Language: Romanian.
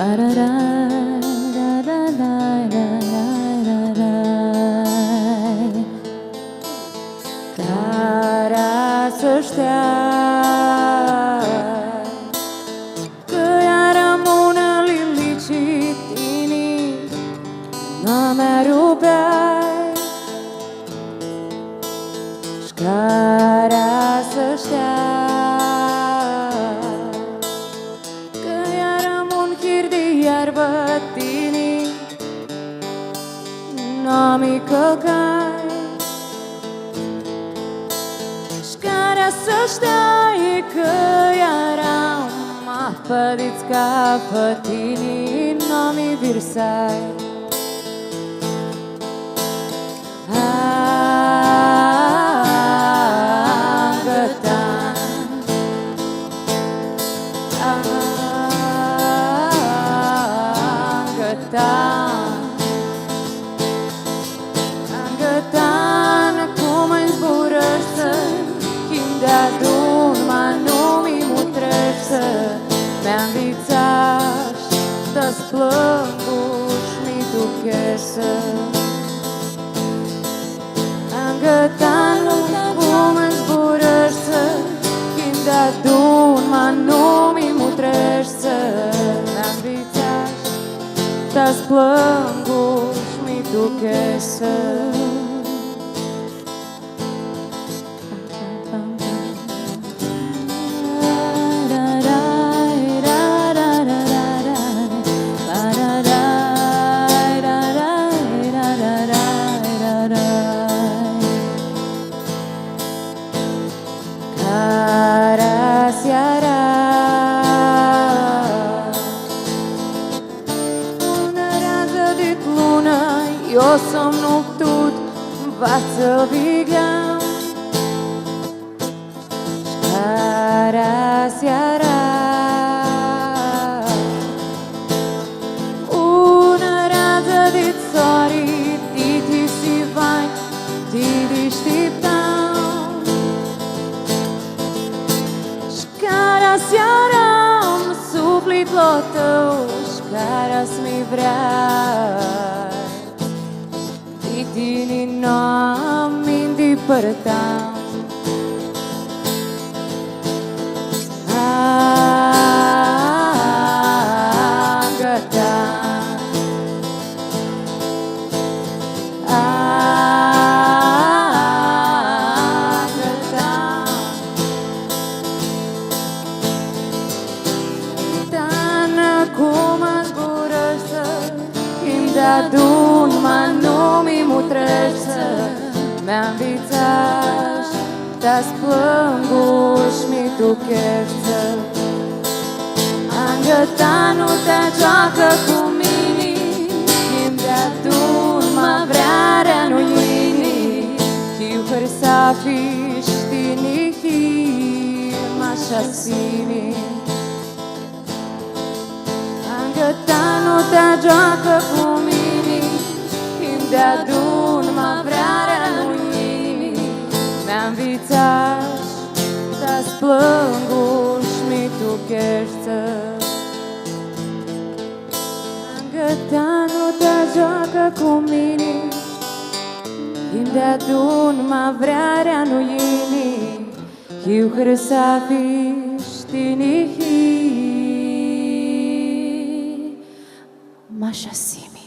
Care să știa că ea rămână lilicit inima mea rupeai și care să știa că ea rămân chir de iarbă tini n-am-i căcai să știi că eram apădiți ca fătinii n-mi virsai. Angătan, angătan, cum îmi zburăși de-adun ma nu-mi mutrești să me-am vițaș da-ți plânguși mi tu chesă Angătanul cum îmi zburăși să de-adun ma nu-mi mutrești să me-am vițaș da-ți plânguși mi tu chesă seara una rază de lună eu somnul tot învață vigleam cara seara una rază de țori titi si vai titi știptam cara seara îmi suflet la tău și cara-ți mi vrei de tine n-am îndepărtat de-adun ma nu-mi mutrești să me-am vițaș da-ți plânguși mi tu chefță Angătanul te joacă cu mine Timp de-adun ma vrearea nu ini Chiu hărsafi știni mașa sini Angătanul te joacă cu mine Timp de-adun ma vrearea nu ini Me-am vițaș da-ți plânguși mi tu chefță Angătanul te joacă cu mine Timp de-adun ma vrearea nu ini Chiu hărsafi știni Masha Simi.